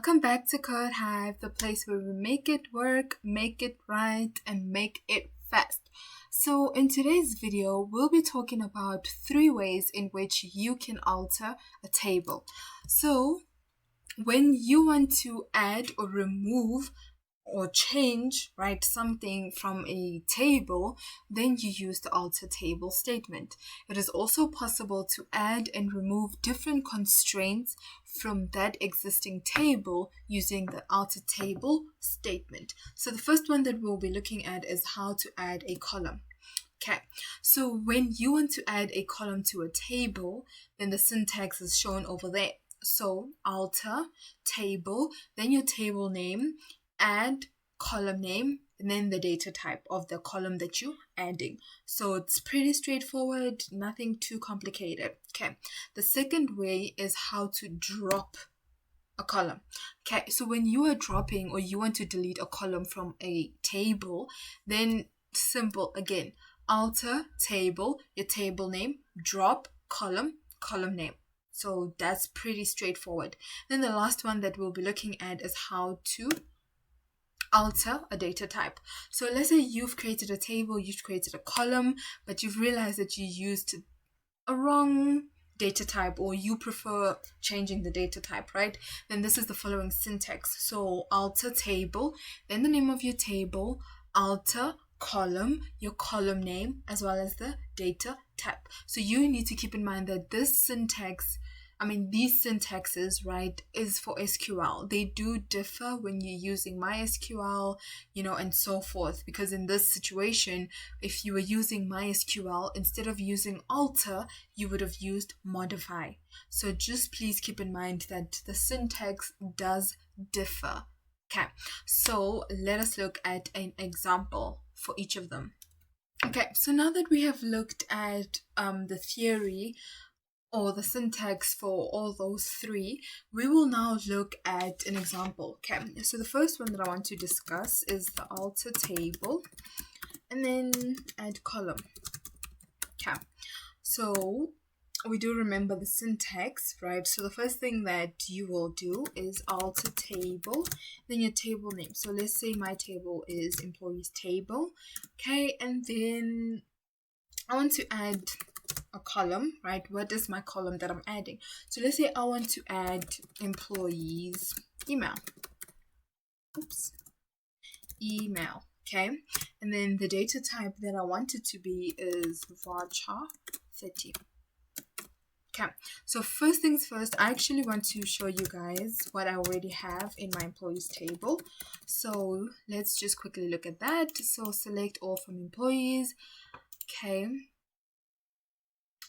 Welcome back to Code Hive, the place where we make it work, make it right, and make it fast. So in today's video, we'll be talking about 3 ways in which you can alter a table. So when you want to add or remove or change, right, something from a table, then you use the alter table statement. It is also possible to add and remove different constraints from that existing table using the alter table statement. So the first one that we'll be looking at is how to add a column. Okay, so when you want to add a column to a table, then the syntax is shown over there. So alter table, then your table name, add column name, and then the data type of the column that you're adding. So it's pretty straightforward, nothing too complicated. Okay, the second way is how to drop a column. Okay, so when you are dropping or you want to delete a column from a table, then simple again, alter table, your table name, drop column, column name. So that's pretty straightforward. Then the last one that we'll be looking at is how to alter a data type. So let's say you've created a table, you've created a column, but you've realized that you used a wrong data type, or you prefer changing the data type, right? Then this is the following syntax. So alter table, then the name of your table, alter column, your column name, as well as the data type. So you need to keep in mind that this syntax, these syntaxes, right, is for SQL. They do differ when you're using MySQL, and so forth. Because in this situation, if you were using MySQL, instead of using alter, you would have used modify. So just please keep in mind that the syntax does differ. Okay, so let us look at an example for each of them. Okay, so now that we have looked at the theory or the syntax for all those 3, we will now look at an example. Okay, so the first one that I want to discuss is the alter table and then add column. Okay, so we do remember the syntax, right? So the first thing that you will do is alter table, then your table name. So let's say my table is employees table. Okay, and then I want to add a column, right? What is my column that I'm adding? So let's say I want to add employees email. Email. Okay, and then the data type that I want it to be is varchar 30. Okay, so first things first, I actually want to show you guys what I already have in my employees table. So let's just quickly look at that. So select all from employees. Okay,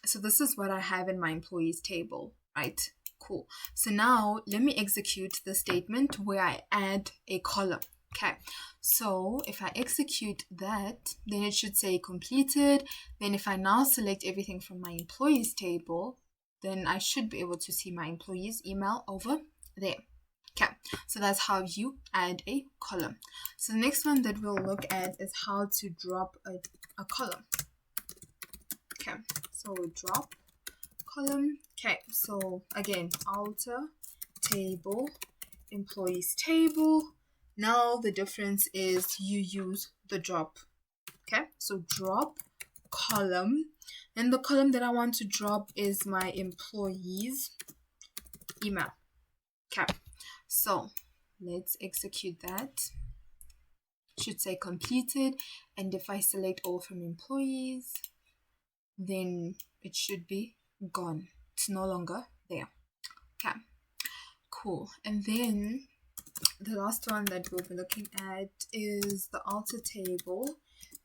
so this is what I have in my employees table, right? Cool. So now let me execute the statement where I add a column. Okay, so if I execute that, then it should say completed. Then if I now select everything from my employees table, then I should be able to see my employees email over there. Okay, so that's how you add a column. So the next one that we'll look at is how to drop a column. Okay, so drop column. Okay, so again, alter table, employees table. Now the difference is you use the drop. Okay, so drop column, and the column that I want to drop is my employees email. Okay, so let's execute that. It should say completed, and if I select all from employees, then it should be gone. It's no longer there. Okay, cool. And then the last one that we'll be looking at is the alter table,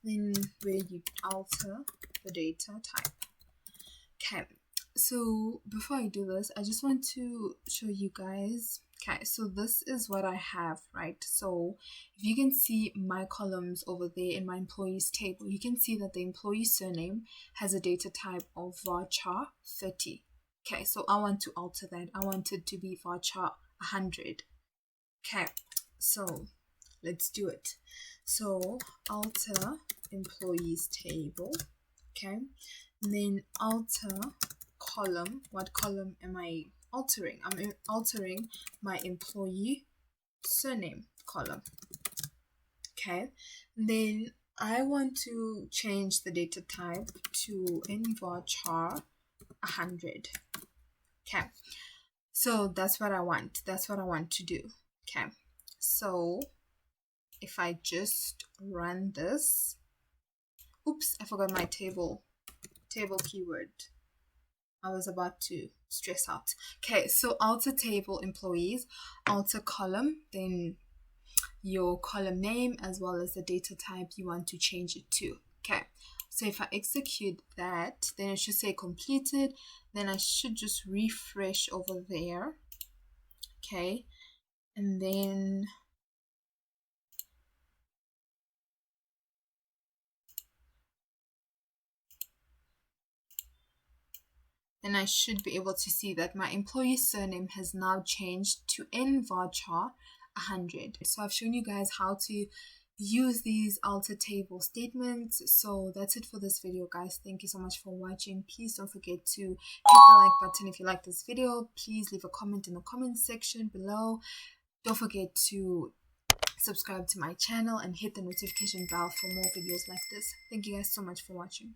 then where you alter the data type. Okay, so before I do this, I just want to show you guys. Okay, so this is what I have, right? So if you can see my columns over there in my employees table, you can see that the employee surname has a data type of varchar 30. Okay, so I want to alter that. I want it to be varchar 100. Okay, so let's do it. So alter employees table. Okay, and then alter column. What column am I altering. I'm altering my employee surname column. Okay, then I want to change the data type to invarchar 100. Okay, so that's what I want. That's what I want to do. Okay, so if I just run this, oops, I forgot my table keyword. I was about to stress out. Okay, so alter table employees, alter column, then your column name as well as the data type you want to change it to. Okay, so if I execute that, then it should say completed. Then I should just refresh over there. Okay, and then I should be able to see that my employee surname has now changed to nvarchar 100. So I've shown you guys how to use these alter table statements. So that's it for this video, guys. Thank you so much for watching. Please don't forget to hit the like button if you like this video. Please leave a comment in the comment section below. Don't forget to subscribe to my channel and hit the notification bell for more videos like this. Thank you guys so much for watching.